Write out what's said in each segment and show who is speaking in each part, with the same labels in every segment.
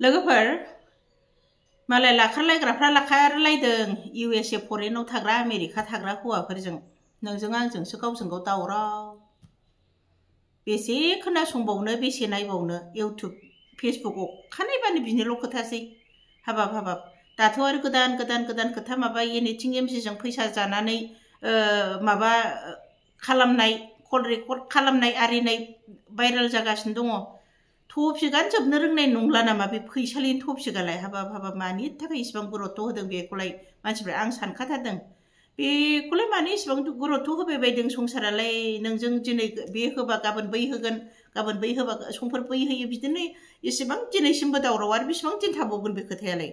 Speaker 1: लोगोफोर मालाय लाखारलायग्राफ्रा लाखारलायदों USA फरेनाव थाग्रा आमेरिका थाग्रा हौवाफोरजों नोंजों आंजोंसो गावजों गाव दावराव बेसे खोनासंबावनो बेसे नायबावनो इउटुब फेसबुक अखानायबानो बिनिल' खोथासै हाबाब दाथ' आरो गोदान खोथा माबा एनिथिं एमजिजों फैसा जानानै माबा खालामनाय कल रेकर्ड खालामनाय आरिनाय भाइरेल जागासिनो दङ टपिकआनो जोबनो रोंनाय नंला नामा बे फैसालिनि टपिकआलाय हाबाब मानि थाखाय इसिबां गुरुत्व होदों बेखौलाय मानसिफ्रा आं सानखाथारदों बेखौलाय मानो इसिबां गुरुत्व होबाय बायदों संसारालाय नोंजों दिनै बे होबा गाबोन बै होगोन गाबोन बै होबा समफोर बै होयो बिदिनो इसेबां दिनैसिमबो दावराव आरो बेसेबां दिन थाबावगोन बे खोथायालाय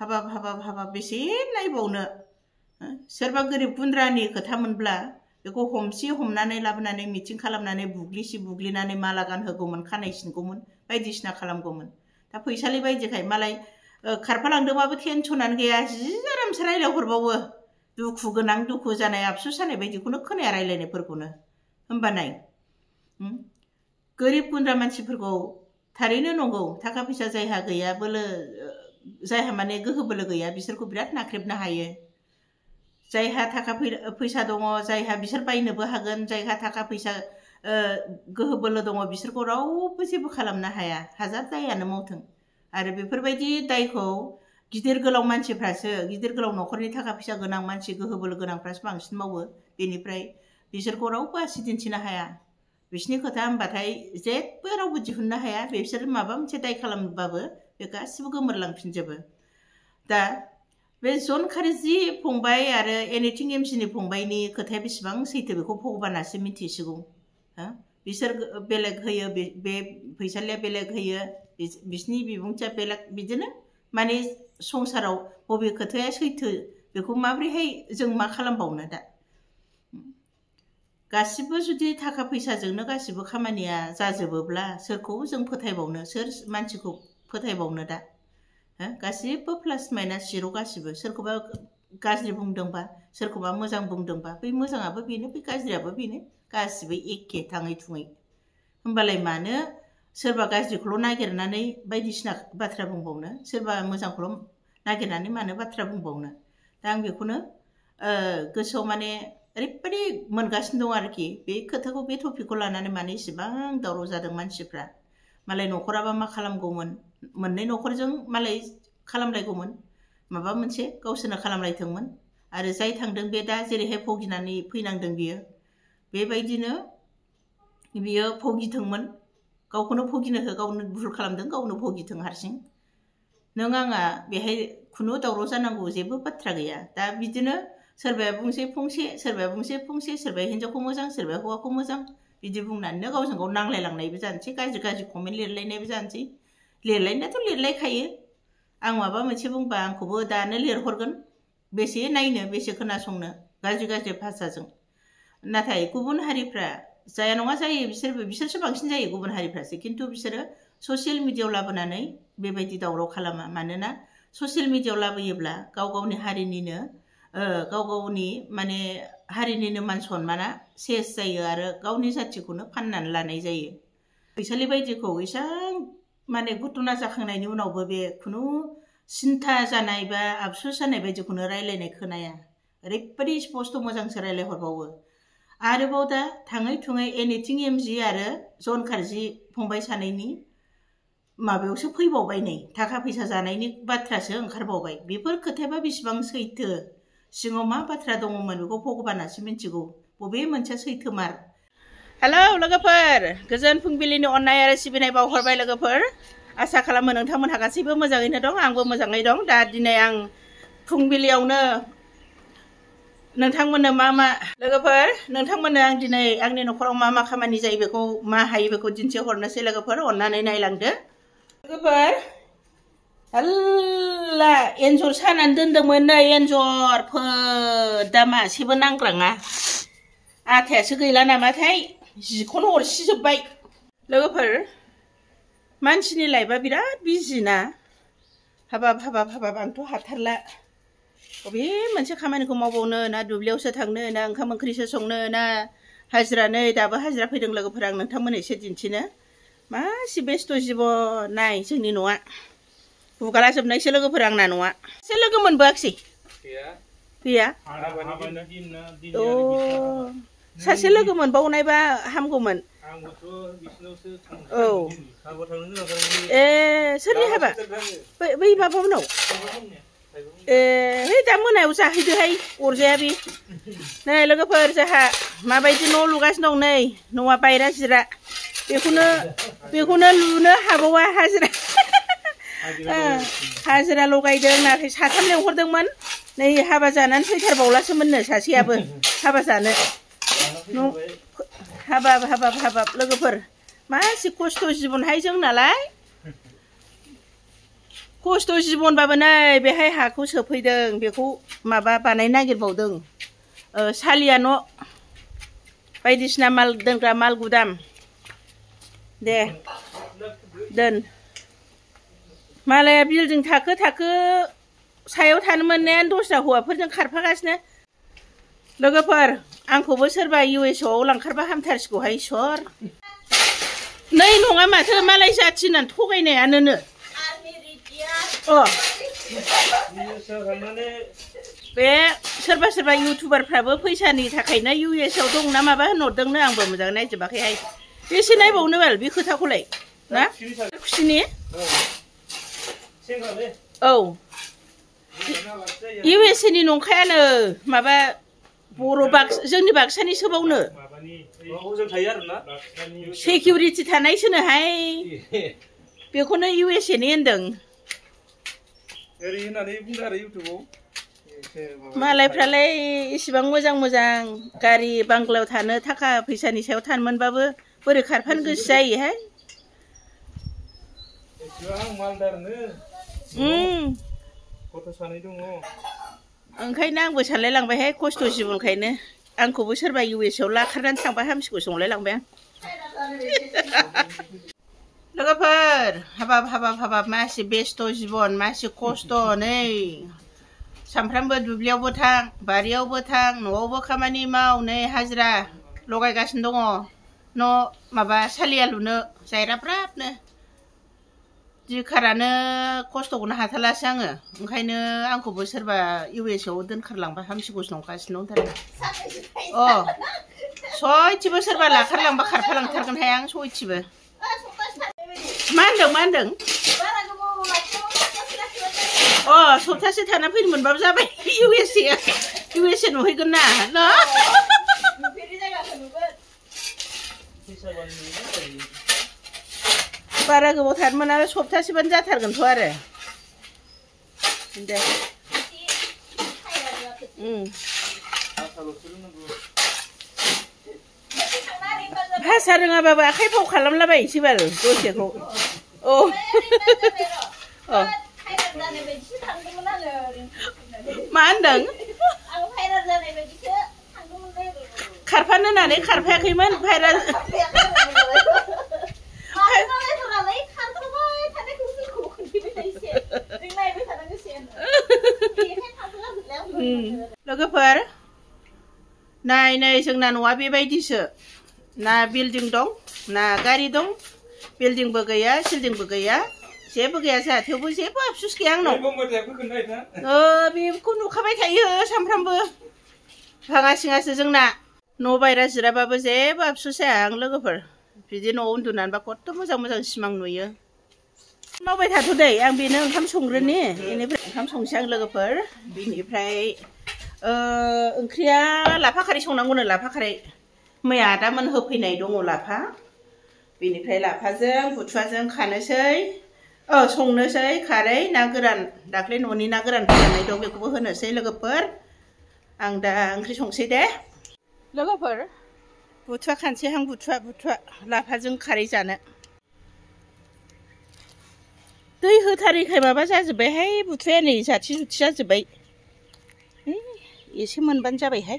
Speaker 1: हाबाब बेसे नायबावनो सोरबा गोरिब गुन्द्रानि खोथा मोनब्ला बेखौ हमनानै लाबोनानै मिटिं खालामनानै बुग्लिनानै माला गानहोगौमोन खानाय सिनगौमोन बायदिसिना खालामगौमोन दा फैसालि बायदिखाय मालाय खारफालांदोंबाबो टेनसनानो गैया जि आरामसे रायलायहरबावो दुखु गोनां दुखु जानाय आफसुस जानाय बायदिखौनो खोनाया रायलायनायफोरखौनो होमबा नाय गोरिब गुन्द्रा मानसिफोरखौ थारैनो नंगौ थाखा फैसा जायहा गैया बोलो जायहा माने गोहो बोलो गैया बिसोरखौ बिराद नाख्रेबनो हायो जायहा थाखा फैसा दङ जायहा बिसोर बायनोबो हागोन जायहा थाखा फैसा गोहो बोलो दङ बिसोरखौ रावबो जेबो खालामनो हाया हाजार दायानो मावथों आरो बेफोरबायदि दायखौ गिदिर गोलाव मानसिफ्रासो गिदिर गोलाव न'खरनि थाखा फैसा गोनां मानसि गोहो बोलो गोनांफ्रासो बांसिन मावो बेनिफ्राय बिसोरखौ रावबो आसि दिन्थिनो हाया बिसोरनि खोथा होनबाथाय जेबो रावबो दिहुननो हाया बिसोर माबा मोनसे दाय खालामबाबो बे गासिबो गोमोरलांफिनजोबो दा बे जन खारिजि फंबाय आरो एनिथिं एमजिनि फंबायनि खोथाया बेसेबां सैथो बेखौ भगबानासो मिथिसिगौ बिसोर बेलेग होयो बे फैसालिया बेलेग होयो बिसोरनि बिबुंथिया बेलेग बिदिनो माने संसाराव बबे खोथाया सैथो बेखौ माब्रैहाय जों मा खालामबावनो दा गासिबो जुदि थाखा फैसाजोंनो गासिबो खामानिया जाजोबोब्ला सोरखौ जों फोथायबावनो सोर मानसिखौ फोथायबावनो दा गासिबो प्लास माइनास जिर' गासिबो सोरखौबा गाज्रि बुंदोंबा सोरखौबा मोजां बुंदोंबा बै मोजाङाबो बेनो बै गाज्रियाबो बेनो गासिबो एखे थाङै थुङै होमबालाय मानो सोरबा गाज्रिखौल' नागिरनानै बायदिसिना बाथ्रा बुंबावनो सोरबा मोजांखौल' नागिरनानै मानो बाथ्रा बुंबावनो दा आं बेखौनो गोसोआव माने ओरैबायदि मोनगासिनो दं आरोखि बे खोथाखौ बे टपिकखौ लानानै मानो इसेबां दावराव जादों मानसिफ्रा मालाय न'खराबा मा खालामगौमोन मोननै न'खरजों मालाय खालामलायगौमोन माबा मोनसे गावसोरनो खालामलायथोंमोन आरो जाय थांदों बे दा जेरैहाय भगिनानै फैनांदों बियो बेबायदिनो बियो भगिथोंमोन गावखौनो भगिनो हो गावनो भुल खालामदों गावनो भगिथों हारसिं नों आंहा बेहाय खुनु दावराव जानांगौ जेबो बाथ्रा गैया दा बिदिनो सोरबाया बुंसै फंसे सोरबाया बुंसै फंसे सोरबाया हिन्जावखौ मोजां सोरबाया हौवाखौ मोजां बिदि बुंनानैनो गावजों गाव नांलायलांनायबो जानोसै गाज्रि कमेन्ट लिरलायनायबो जानोसै लिरलायनायाथ' लिरलायखायो आं माबा मोनसे बुंबा आंखौबो दानो लिरहरगोन बेसे नायनो बेसे खोनासंनो गाज्रि भाषाजों नाथाय गुबुन हारिफ्रा जाया नङा जायो बिसोरसो बांसिन जायो गुबुन हारिफ्रासो खिन्थु बिसोरो ससियेल मिडियायाव लाबोनानै बेबायदि दावराव खालामा मानोना ससियेल मिडियायाव लाबोयोब्ला गाव गावनि हारिनिनो गाव गावनि माने हारिनिनो मान सनमाना सेस जायो आरो गावनि जाथिखौनो फाननानै लानाय जायो फैसालि बायदिखौ एसां माने घटना जाखांनायनि उनावबो बे खुनु सिन्था जानाय बा आफसुस जानाय बायदिखौनो रायलायनाय खोनाया ओरैबायदि स्पस्ट मोजांसो रायलायहरबावो आरोबाव दा थाङै थुङै एनिथिं एमजि आरो जन खारजि फंबाय सानैनि माबायावसो फैबावबाय नै थाखा फैसा जानायनि बाथ्रासो ओंखारबावबाय बेफोर खोथायाबा बेसेबां सैथो सिङाव मा बाथ्रा दङमोन बेखौ भगबानासो मिथिगौ बबे मोनसेया सैथोमार हेलौ लोगोफोर गोजोन फुंबिलिनि अननाय आरो सिबिनाय बावहरबाय लोगोफोर आसा खालामो नोंथांमोनहा गासैबो मोजाङैनो दं आंबो मोजाङै दं दा दिनै आं फुंबिलियावनो नोंथांमोननो मा लोगोफोर नोंथांमोननो आं दिनै आंनि न'खराव मा खामानि जायो बेखौ मा हायो बेखौ दिन्थिहरनोसै लोगोफोर अननानै नायलांदो लोगोफोर हल्ला एन्जर सानानै दोनदोंमोन नै एन्जरफोर दा मासेबो नांग्राङा आथायासो गैला नामाथाय जिखौनो अरसिजोब्बाय लोगोफोर मानसिनि लाइफआ बिराद बिजि ना हाबाब आंथ' हाथारला बबे मोनसे खामानिखौ मावबावनो ना दुब्लियावसो थांनो ना ओंखाम ओंख्रिसो संनो ना हाजिरा नै दाबो हाजिरा फैदों लोगोफोर आं नोंथांमोननो एसे दिन्थिनो मासि बेस्थ' जिबन नाय जोंनि न'आ गुगाला जोबनायसो लोगोफोर आंना न'आ एसे लोगो मोनबोआखिसै गैया अ सासे लोगो मोनबावनायबा हामगौमोन औ ए सोरनि हाबा बै माबामोनाव ए है दा मोनायाव जाहैदोहाय अरजाया बे नै लोगोफोर जोंहा माबायदि न' लुगासिनो दं नै न'आ बायरा जिरा बेखौनो लुनो हाबावा हाजिरा लगायदों नाथाय साथाम लेंहरदोंमोन नै हाबा जानानै फैथारबावलासोमोननो सासेयाबो हाबा जानो हाबाब लोगोफोर मासि खस्थ' जिबनहाय जोंनालाय खस्थ' जिबनबाबो नै बेहाय हाखौ सोफैदों बेखौ माबा बानायनो नागिरबावदों सालिया न' बायदिसिना माल दोनग्रा माल गुदाम दे दोन मालाया बिल्डिं थाखो सायाव थानो मोननायानो दस्रा हौवाफोरजों खारफागासिनो लोगोफोर आंखौबो सोरबा इउएसआव लांखारबा हामथारसिगौहाय इसर नै नङा माथो मालाय जाथि होननानै थगायनायानो बे सोरबा इउटुबारफ्राबो फैसानि थाखायनो इउएसआव दं ना माबा होनहरदोंनो आंबो मोजाङै नायजोबाखैहाय बेसे नायबावनो बाल बे खोथाखौलाय ना खुसिनि औ इउएसएनि नंखायानो माबा बर' जोंनि बाक्सानि सोबावनो सिकिउरिटि थानायसोनोहाय बेखौनो इउएसएनि होनदों मालायफ्रालाय इसिबां मोजां गारि बांलायाव थानो थाखा फैसानि सायाव थानो मोनबाबो बोरै खारफानो गोसो जायोहाय ओंखायनो आंबो सानलाय लांबायहाय खस्थ' जिबनखायनो आंखौबो सोरबा इउएसआव लाखारनानै थांबा हामसिगौ संलाय लांबाय आं लोगोफोर हाबाब मासि बेस्थ' जिबन मासि खस्थ' नै सामफ्रामबो दुब्लियावबो थां बारियावबो थां न'आवबो खामानि माव नै हाजिरा लगायगासिनो दङ न' माबा सालिया लुनो जायराब्राबनो दिखारानो खस्थ'खौनो हाथारलासो आङो ओंखायनो आंखौबो सोरबा इउएसआव दोनखारलांबा हामसिगौसो नंगासिनो दंथारो सयथिबो सोरबा लाखारलांबा खारफालांथारगोनहाय आं सयथिबो मा होनदों सप्तासे थाना फैनो मोनबाबो जाबाय इउएसए नुहैगोन ना बारा गोबाव थानो मोना सप्तासेबानो जाथारगोनथ' आरो दे भाषा रोङाबाबो आखाइ फाव खालामलाबायनोसै बाल दसेखौ मा होनदों खारफानो होननानै खारफायाखैमोन भाइराल लोगोफोर नै जोंना न'आ बेबायदिसो ना बिल्डिं दं ना गारि दं बिल्डिंबो गैया सिल्डिंबो गैया जेबो गैया जोंहा थेवबो जेबो आफसुस गैया आंनाव बेखौ नुखाबाय थायो सामफ्रामबो भाङा सिङासो जोंना न' बायरा जिराबाबो जेबो आफसुस जाया आं लोगोफोर बिदि न'आव उन्दुनानैबा खथ' मोजां सिमां नुयो मावबाय थाथ' दै आं बेनो ओंखाम संग्रोनि बेनिफ्राय ओंखाम संसै आं लोगोफोर बिनिफ्राय ओंख्रिया लाफा खारै संनांगौनो लाफा खारै मैया आदामोन होफैनाय दङ लाफा बेनिफ्राय लाफाजों बुथुवाजों खानोसै संनोसै खारै ना गोरान दाख्लै न'नि ना गोरान फोराननाय दं बेखौबो होनोसै लोगोफोर आं दा ओंख्रि संसै दे लोगोफोर बुथुवा खानसै आं बुथुवा लाफाजों खारै जानो दै होथारैखाय माबा जाजोब्बायहाय बुथुवाया नै जाथि जुथि जाजोब्बाय एसे मोनबानो जाबायहाय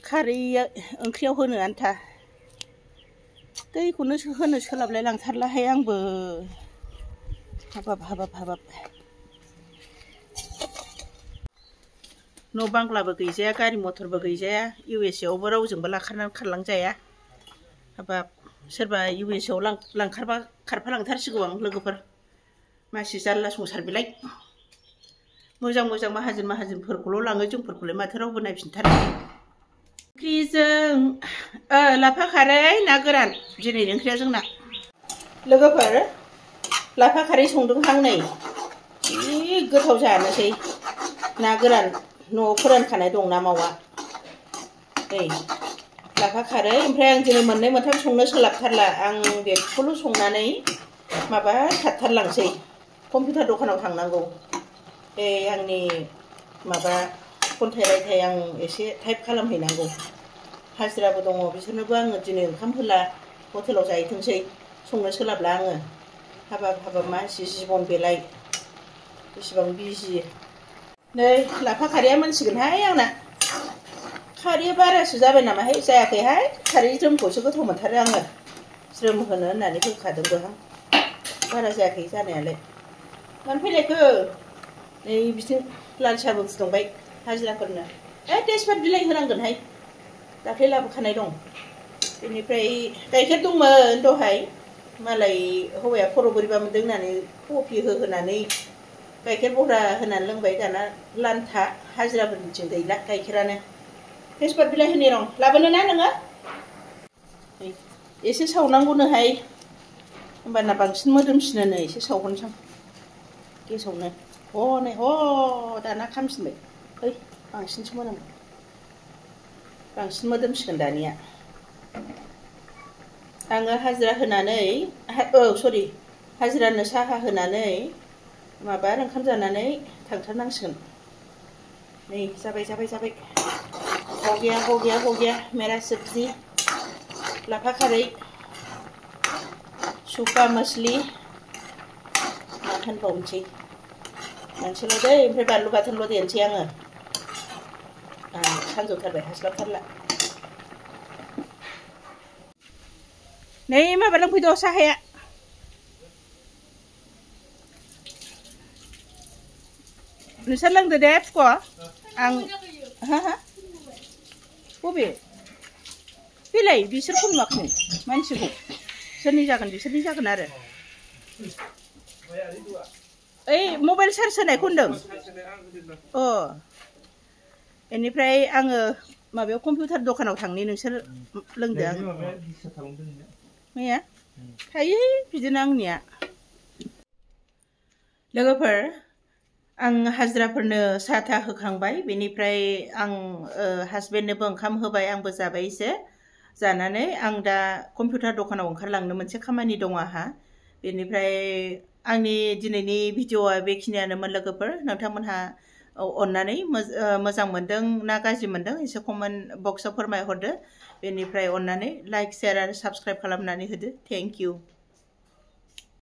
Speaker 1: खारैया ओंख्रियाव होनो आन्था दैखौनो होनो सोलाबलाय लांथारलाहाय आंबो हाबाब न' बांग्लाबो गैजाया गारि मथरबो गैजाया इउएसएआवबो रावजोंबो लाखारनानै खारलांजाया हाबाब सोरबा US आव लांखारबा खारफालांथारसिगौ आं लोगोफोर मासि जारला संसार बिलाय मोजां मोजां माहाजोनफोरखौल' लाङो जोंफोरखौलाय माथो रावबो नायफिनथारा ओंख्रिजों लाफा खारै ना गोरान दिनैनि ओंख्रिया जोंना लोगोफोर लाफा खारै संदोंहां नै जि गोथाव जानोसै ना गोरान न'आव फोरानखानाय दं ना मावा नै लाफा खारै ओमफ्राय आं दिनै मोननै मोनथाम संनो सोलाबथारला आं बेखौल' संनानै माबा थाथारलांसै कम्पिउटार दखानाव थांनांगौ आंनि माबा खन्थाइ रायथाइ आं एसे टाइप खालामहैनांगौ हाजिराबो दङ बिसोरनोबो आङो दिनै ओंखाम होला हटेलाव जाहैथोंसै संनो सोलाबला आङो हाबाब मा जिबन बेलाय बेसेबां बिजि नै लाफा खारैया मोनसिगोनहाय आंना खारैया बारासो जाबाय नामाहाय जायाखैहाय खारै ज्रोमखौसो गोथाव मोनथारो आङो ज्रोम होनो होननानै होखादोंबो आं बारा जायाखै जानायालाय मानो फैलायखो नै बिथिं लाल साहाबो फुदुंबाय हाजिराफोरनो तेजपात बिलाइ होनांगोनहाय दाख्लै लाबोखानाय दं बेनिफ्राय गाइखेर दंमोन दहाय मालाय हौवाया खर' बोरैबा मोनदों होननानै कफि होनानै गाइखेर बहरा होनानै लोंबाय दाना लान्था हाजिराफोरनिथिं गैला गाइखेरानो तेजपात बिलाइ होनि रं लाबोनो ना नोङो एसे सावनांगौनोहाय होमबाना बांसिन मोदोमसिनो एसे सावगोनसां गेसावनो नै दाना खामफिनबाय बांसिनसो मोनामबाय बांसिन मोदोमसिगोन दानिया आङो हाजिरा होनानै सरि हाजिरानो साहा होनानै माबा ओंखाम जानानै थांथारनांसिगोन नै जाबाय हो गया मेरा सब्जी लाफा खारै सुखा मछली मा होनबावनोसै मोनसेल' दै ओमफ्राय बानलु बाथोनल' देनोसै आङो सानजौथारबाय हास्लाबथारला नै माबा लांफैद' साहाया नोंसोर लोंदो दे फुख' आं बबे बेलाय बिसोरखौ नुवाखै मानसिखौ सोरनि जागोन आरो मबाइल चार्ज होनायखौ होनदों बेनिफ्राय आङो माबायाव कम्पिउटार दखानाव थांनि नोंसोर लोंदो आं मैया थायो बिदिनो आंनिया लोगोफोर आं हाजिराफोरनो साहा था होखांबाय बेनिफ्राय आं हासबेन्डनोबो ओंखाम होबाय आंबो जाबाय एसे जानानै आं दा कम्पिउटार दखानाव ओंखारलांनो मोनसे खामानि दं आंहा बेनिफ्राय आंनि दिनैनि भिडिअ'आ बेखिनियानोमोन लोगोफोर नोंथांमोनहा अननानै मोजां मोनदों ना गाज्रि मोनदों एसे कमेन्ट बक्सआव फोरमायहरदो बेनिफ्राय अननानै लाइक शेयार आरो साबस्क्राइब खालामनानै होदो थेंक इउ